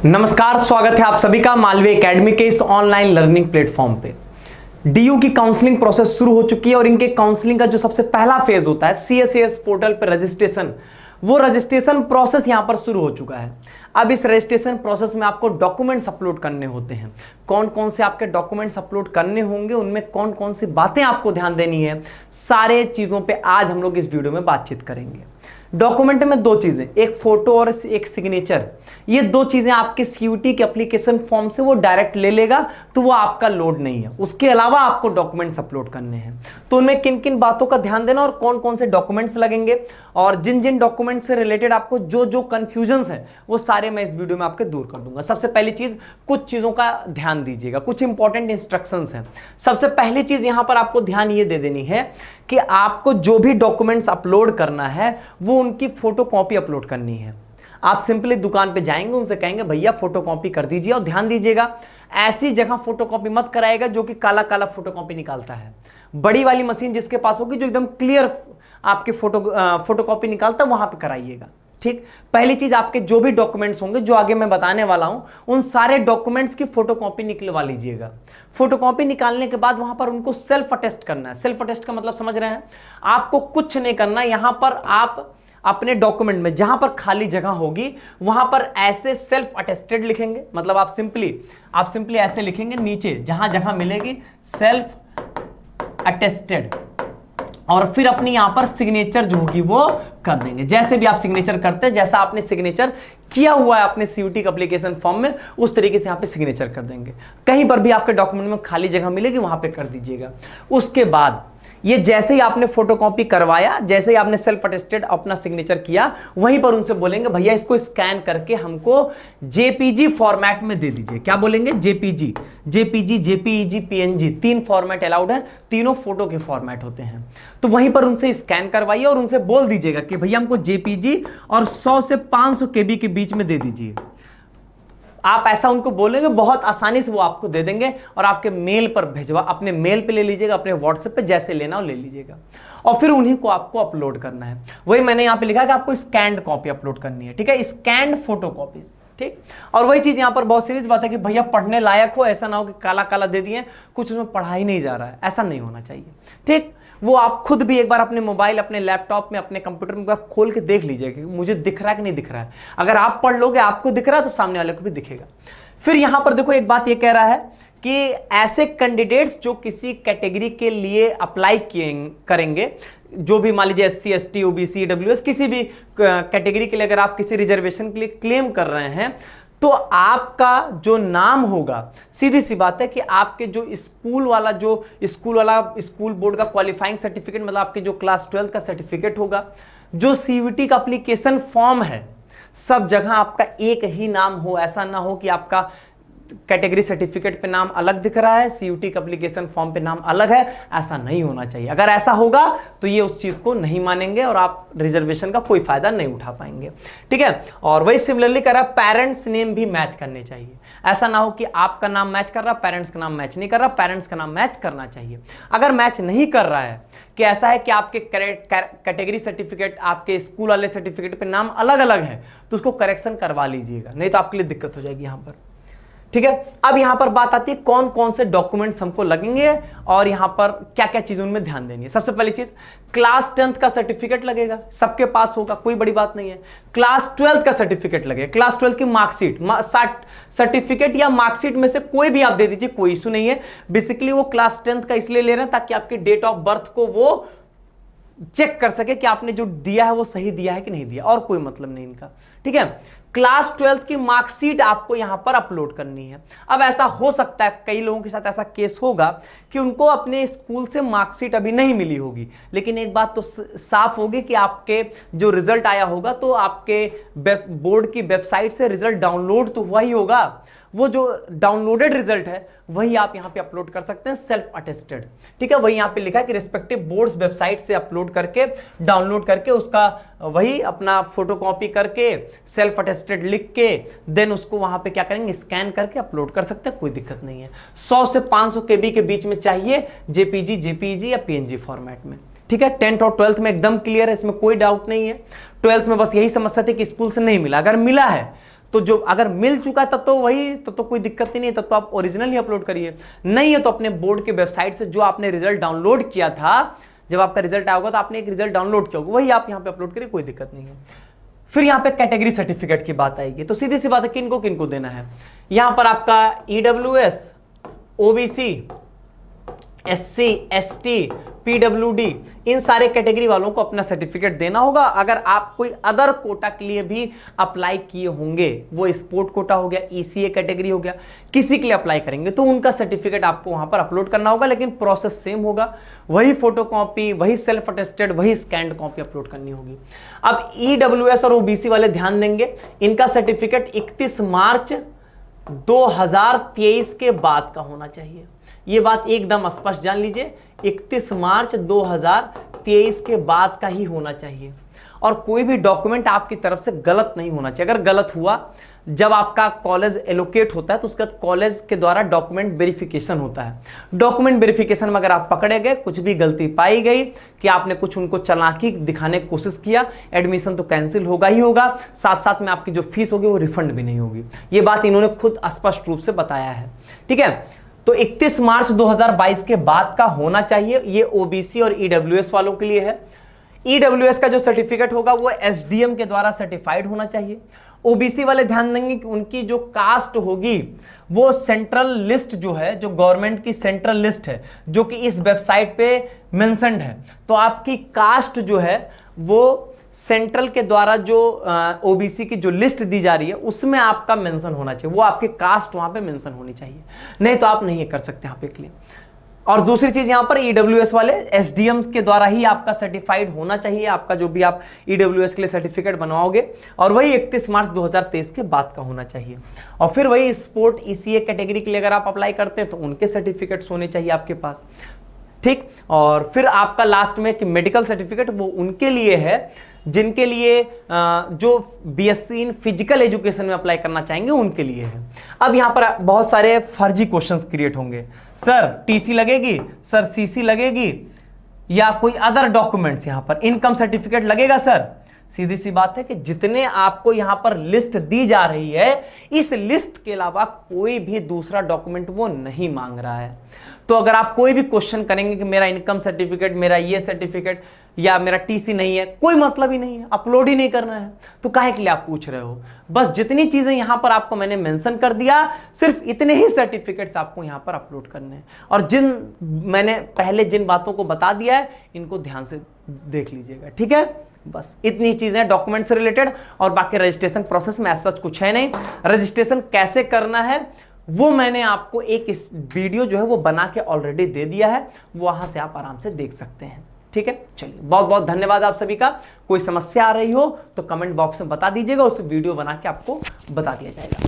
नमस्कार, स्वागत है आप सभी का मालवी एकेडमी के इस ऑनलाइन लर्निंग प्लेटफॉर्म पे। डीयू की काउंसलिंग प्रोसेस शुरू हो चुकी है और इनके काउंसलिंग का जो सबसे पहला फेज होता है सीएसएस पोर्टल पर रजिस्ट्रेशन, वो रजिस्ट्रेशन प्रोसेस यहां पर शुरू हो चुका है। अब इस रजिस्ट्रेशन प्रोसेस में आपको डॉक्यूमेंट्स अपलोड करने होते हैं। कौन कौन से आपके डॉक्यूमेंट्स अपलोड करने होंगे, उनमें कौन कौन सी बातें आपको ध्यान देनी है, सारे चीजों पे आज हम लोग इस वीडियो में बातचीत करेंगे। डॉक्यूमेंट में दो चीजें, एक फोटो और एक सिग्नेचर। ये दो चीजें आपके सीयूटी के एप्लीकेशन फॉर्म से वो डायरेक्ट ले लेगा, तो वो आपका लोड नहीं है। उसके अलावा आपको डॉक्यूमेंट्स अपलोड करने हैं, तो उनमें किन किन बातों का ध्यान देना और कौन कौन से डॉक्यूमेंट्स लगेंगे और जिन जिन डॉक्यूमेंट्स से रिलेटेड आपको जो जो कंफ्यूजन्स है वो सारे मैं इस वीडियो में आपके दूर कर दूंगा। सबसे पहली चीज, कुछ चीजों का ध्यान दीजिएगा, कुछ इंपॉर्टेंट इंस्ट्रक्शंस हैं। सबसे पहली चीज यहां पर आपको ध्यान ये दे देनी है कि आपको जो भी डॉक्यूमेंट्स अपलोड करना है वो उनकी फोटोकॉपी अपलोड करनी है। आप सिंपली दुकान पे जाएंगे, उनसे कहेंगे भैया फोटोकॉपी कर दीजिए, और ध्यान दीजिएगा ऐसी जगह फोटोकॉपी मत कराएगा जो कि काला काला फोटोकॉपी निकालता है। बड़ी वाली मशीन जिसके पास होगी, जो एकदम क्लियर आपके फोटोकॉपी निकालता है, वहां पे कराइएगा। ठीक, पहली चीज, आपके जो भी डॉक्यूमेंट्स होंगे जो आगे मैं बताने वाला हूं, उन सारे डॉक्यूमेंट्स की फोटोकॉपी निकलवा लीजिएगा। फोटोकॉपी निकालने के बाद वहां पर उनको सेल्फ अटेस्ट करना है। सेल्फ अटेस्ट का मतलब समझ रहे हैं? आपको कुछ नहीं करना, यहां पर आप अपने डॉक्यूमेंट में जहां पर खाली जगह होगी वहां पर ऐसे सेल्फ अटेस्टेड लिखेंगे। मतलब आप सिंपली ऐसे लिखेंगे, नीचे जहां जगह मिलेगी सेल्फ अटेस्टेड, और फिर अपनी यहां पर सिग्नेचर जो होगी वो कर देंगे। जैसे भी आप सिग्नेचर करते हैं, जैसा आपने सिग्नेचर किया हुआ है अपने सीयूटी के एप्लीकेशन फॉर्म में, उस तरीके से यहां पे सिग्नेचर कर देंगे। कहीं पर भी आपके डॉक्यूमेंट में खाली जगह मिलेगी वहां पे कर दीजिएगा। उसके बाद ये जैसे ही आपने फोटोकॉपी करवाया, जैसे ही आपने सेल्फ अटेस्टेड अपना सिग्नेचर किया, वहीं पर उनसे बोलेंगे भैया इसको स्कैन करके हमको जेपीजी फॉर्मेट में दे दीजिए। क्या बोलेंगे? जेपीजी, जेपीईजी, पीएनजी, तीन फॉर्मेट अलाउड है, तीनों फोटो के फॉर्मेट होते हैं। तो वहीं पर उनसे स्कैन करवाइए और उनसे बोल दीजिएगा कि भैया हमको जेपीजी और 100 से 500 केबी के बीच में दे दीजिए। आप ऐसा उनको बोलेंगे, बहुत आसानी से वो आपको दे देंगे और आपके मेल पर भेजवा, अपने मेल पे ले लीजिएगा, अपने व्हाट्सएप पे जैसे लेना हो ले लीजिएगा, और फिर उन्हीं को आपको अपलोड करना है। वही मैंने यहां पे लिखा है कि आपको स्कैन्ड कॉपी अपलोड करनी है। ठीक है, स्कैन्ड फोटो कॉपीज। ठीक, और वही चीज यहां पर बहुत सीरियस बात है कि भैया पढ़ने लायक हो, ऐसा ना हो कि काला काला दे दिए, कुछ उसमें पढ़ा ही नहीं जा रहा है, ऐसा नहीं होना चाहिए। ठीक, वो आप खुद भी एक बार अपने मोबाइल, अपने लैपटॉप में, अपने कंप्यूटर में एक बार खोल के देख लीजिए कि मुझे दिख रहा है कि नहीं दिख रहा है। अगर आप पढ़ लोगे, आपको दिख रहा है, तो सामने वाले को भी दिखेगा। फिर यहां पर देखो, एक बात ये कह रहा है कि ऐसे कैंडिडेट्स जो किसी कैटेगरी के लिए अप्लाई करेंगे, जो भी मान लीजिए SC, ST, OBC, EWS, किसी भी कैटेगरी के लिए अगर आप किसी रिजर्वेशन के लिए क्लेम कर रहे हैं, तो आपका जो नाम होगा, सीधी सी बात है कि आपके जो स्कूल बोर्ड का क्वालिफाइंग सर्टिफिकेट, मतलब आपके जो क्लास 12 का सर्टिफिकेट होगा, जो सीयूटी का एप्लीकेशन फॉर्म है, सब जगह आपका एक ही नाम हो। ऐसा ना हो कि आपका कैटेगरी सर्टिफिकेट पे नाम अलग दिख रहा है, सीयूटी का एप्लीकेशन फॉर्म पे नाम अलग है, ऐसा नहीं होना चाहिए। अगर ऐसा होगा तो ये उस चीज को नहीं मानेंगे और आप रिजर्वेशन का कोई फायदा नहीं उठा पाएंगे। ठीक है, और वही सिमिलरली कह रहा है, पेरेंट्स नेम भी मैच करने चाहिए। ऐसा ना हो कि आपका नाम मैच कर रहा, पेरेंट्स का नाम मैच नहीं कर रहा, पेरेंट्स का नाम मैच करना चाहिए। अगर मैच नहीं कर रहा है, कि ऐसा है कि आपके कैटेगरी सर्टिफिकेट, आपके स्कूल वाले सर्टिफिकेट पे नाम अलग अलग है, तो उसको करेक्शन करवा लीजिएगा, नहीं तो आपके लिए दिक्कत हो जाएगी यहां पर। ठीक है, अब यहां पर बात आती है कौन कौन से डॉक्यूमेंट्स हमको लगेंगे और यहां पर क्या क्या चीजों में ध्यान देनी है। सबसे पहली चीज, क्लास 10th का सर्टिफिकेट लगेगा, सबके पास होगा, कोई बड़ी बात नहीं है। क्लास 12th का सर्टिफिकेट लगेगा, क्लास 12 की मार्कशीट, सर्टिफिकेट या मार्कशीट में से कोई भी आप दे दीजिए, कोई इशू नहीं है। बेसिकली वो क्लास 10th का इसलिए ले रहे हैं ताकि आपकी डेट ऑफ बर्थ को वो चेक कर सके कि आपने जो दिया है वो सही दिया है कि नहीं दिया, और कोई मतलब नहीं इनका। ठीक है, क्लास 12 की मार्कशीट आपको यहां पर अपलोड करनी है। अब ऐसा हो सकता है, कई लोगों के साथ ऐसा केस होगा कि उनको अपने स्कूल से मार्कशीट अभी नहीं मिली होगी, लेकिन एक बात तो साफ होगी कि आपके जो रिजल्ट आया होगा, तो आपके बोर्ड की वेबसाइट से रिजल्ट डाउनलोड तो हुआ ही होगा। वो जो डाउनलोडेड रिजल्ट है वही आप यहां पे अपलोड कर सकते हैं, सेल्फ अटेस्टेड। ठीक है, वही यहां पे लिखा है कि रिस्पेक्टिव बोर्ड्स वेबसाइट से अपलोड करके, डाउनलोड करके, उसका वही अपना फोटोकॉपी करके, सेल्फ अटेस्टेड लिख के, देन उसको वहां पे क्या करेंगे, स्कैन करके अपलोड कर सकते हैं, कोई दिक्कत नहीं है। 100 से 500 केबी के बीच में चाहिए, जेपीजी या पीएनजी फॉर्मेट में। ठीक है, 10th और 12th में एकदम क्लियर है, इसमें कोई डाउट नहीं है। 12th में बस यही समस्या थी कि स्कूल से नहीं मिला, अगर मिला है तो जो अगर मिल चुका है तब तो वही, तब तो कोई दिक्कत ही नहीं, तब तो आप ओरिजिनल ही अपलोड करिए। नहीं है तो अपने बोर्ड के वेबसाइट से जो आपने रिजल्ट डाउनलोड किया था, जब आपका रिजल्ट आया होगा तो आपने एक रिजल्ट डाउनलोड किया होगा, वही आप यहाँ पे अपलोड करिए, कोई दिक्कत नहीं है। फिर यहाँ पे कैटेगरी सर्टिफिकेट की बात आएगी, तो सीधी सी बात है किनको किनको देना है। यहाँ पर आपका EWS, OBC, SC, ST, PWD, इन सारे कैटेगरी वालों को अपना सर्टिफिकेट देना होगा। अगर आप कोई अदर कोटा के लिए भी अप्लाई किए होंगे, वो स्पोर्ट कोटा हो गया, ECA कैटेगरी हो गया, किसी के लिए अप्लाई करेंगे तो उनका सर्टिफिकेट आपको वहां पर अपलोड करना होगा, लेकिन प्रोसेस सेम होगा, वही फोटोकॉपी, वही सेल्फ अटेस्टेड, वही स्कैन्ड कॉपी अपलोड करनी होगी। अब EWS और OBC वाले ध्यान देंगे, इनका सर्टिफिकेट 31 मार्च 2023 के बाद का होना चाहिए। ये बात एकदम स्पष्ट जान लीजिए, 31 मार्च 2023 के बाद का ही होना चाहिए। और कोई भी डॉक्यूमेंट आपकी तरफ से गलत नहीं होना चाहिए। अगर गलत हुआ, जब आपका कॉलेज एलोकेट होता है तो उसके बाद कॉलेज के द्वारा डॉक्यूमेंट वेरिफिकेशन होता है। डॉक्यूमेंट वेरिफिकेशन में अगर आप पकड़े गए, कुछ भी गलती पाई गई कि आपने कुछ उनको चालाकी दिखाने की कोशिश किया, एडमिशन तो कैंसिल होगा ही होगा, साथ साथ में आपकी जो फीस होगी वो रिफंड भी नहीं होगी। ये बात इन्होंने खुद स्पष्ट रूप से बताया है। ठीक है, तो 31 मार्च 2022 के बाद का होना चाहिए। ये OBC और EWS वालों के लिए है। EWS का जो सर्टिफिकेट होगा वो SDM के द्वारा सर्टिफाइड होना चाहिए। OBC वाले ध्यान देंगे कि उनकी जो कास्ट होगी वो सेंट्रल लिस्ट जो है, जो गवर्नमेंट की सेंट्रल लिस्ट है, जो कि इस वेबसाइट पे मेंशन्ड है, तो आपकी कास्ट जो है वो सेंट्रल के द्वारा जो OBC की जो लिस्ट दी जा रही है उसमें आपका मेंशन होना चाहिए, वो आपके कास्ट वहां पे मेंशन होनी चाहिए, नहीं तो आप नहीं कर सकते यहाँ पे क्लेम। और दूसरी चीज यहां पर EWS वाले SDM के द्वारा ही आपका सर्टिफाइड होना चाहिए, आपका जो भी आप EWS के लिए सर्टिफिकेट बनवाओगे, और वही 31 मार्च 2023 के बाद का होना चाहिए। और फिर वही स्पोर्ट ECA कैटेगरी के लिए अगर आप अप्लाई करते हैं तो उनके सर्टिफिकेट्स होने चाहिए आपके पास। ठीक, और फिर आपका लास्ट में कि मेडिकल सर्टिफिकेट वो उनके लिए है जिनके लिए जो BSc इन फिजिकल एजुकेशन में अप्लाई करना चाहेंगे उनके लिए है। अब यहां पर बहुत सारे फर्जी क्वेश्चंस क्रिएट होंगे, सर TC लगेगी, सर CC लगेगी, या कोई अदर डॉक्यूमेंट्स, यहां पर इनकम सर्टिफिकेट लगेगा सर। सीधी सी बात है कि जितने आपको यहां पर लिस्ट दी जा रही है, इस लिस्ट के अलावा कोई भी दूसरा डॉक्यूमेंट वो नहीं मांग रहा है। तो अगर आप कोई भी क्वेश्चन करेंगे कि मेरा इनकम सर्टिफिकेट, मेरा ये सर्टिफिकेट या मेरा TC नहीं है, कोई मतलब ही नहीं है, अपलोड ही नहीं करना है, तो काहे के लिए आप पूछ रहे हो। बस जितनी चीजें यहां पर आपको मैंने मेंशन कर दिया, सिर्फ इतने ही सर्टिफिकेट्स आपको यहां पर अपलोड करने हैं। और मैंने पहले जिन बातों को बता दिया है इनको ध्यान से देख लीजिएगा। ठीक है, बस इतनी चीजें डॉक्यूमेंट से रिलेटेड, और बाकी रजिस्ट्रेशन प्रोसेस में ऐसा कुछ है नहीं। रजिस्ट्रेशन कैसे करना है वो मैंने आपको एक इस वीडियो जो है वो बना के ऑलरेडी दे दिया है, वहां से आप आराम से देख सकते हैं। ठीक है, चलिए बहुत बहुत धन्यवाद आप सभी का। कोई समस्या आ रही हो तो कमेंट बॉक्स में बता दीजिएगा, उस वीडियो बना के आपको बता दिया जाएगा।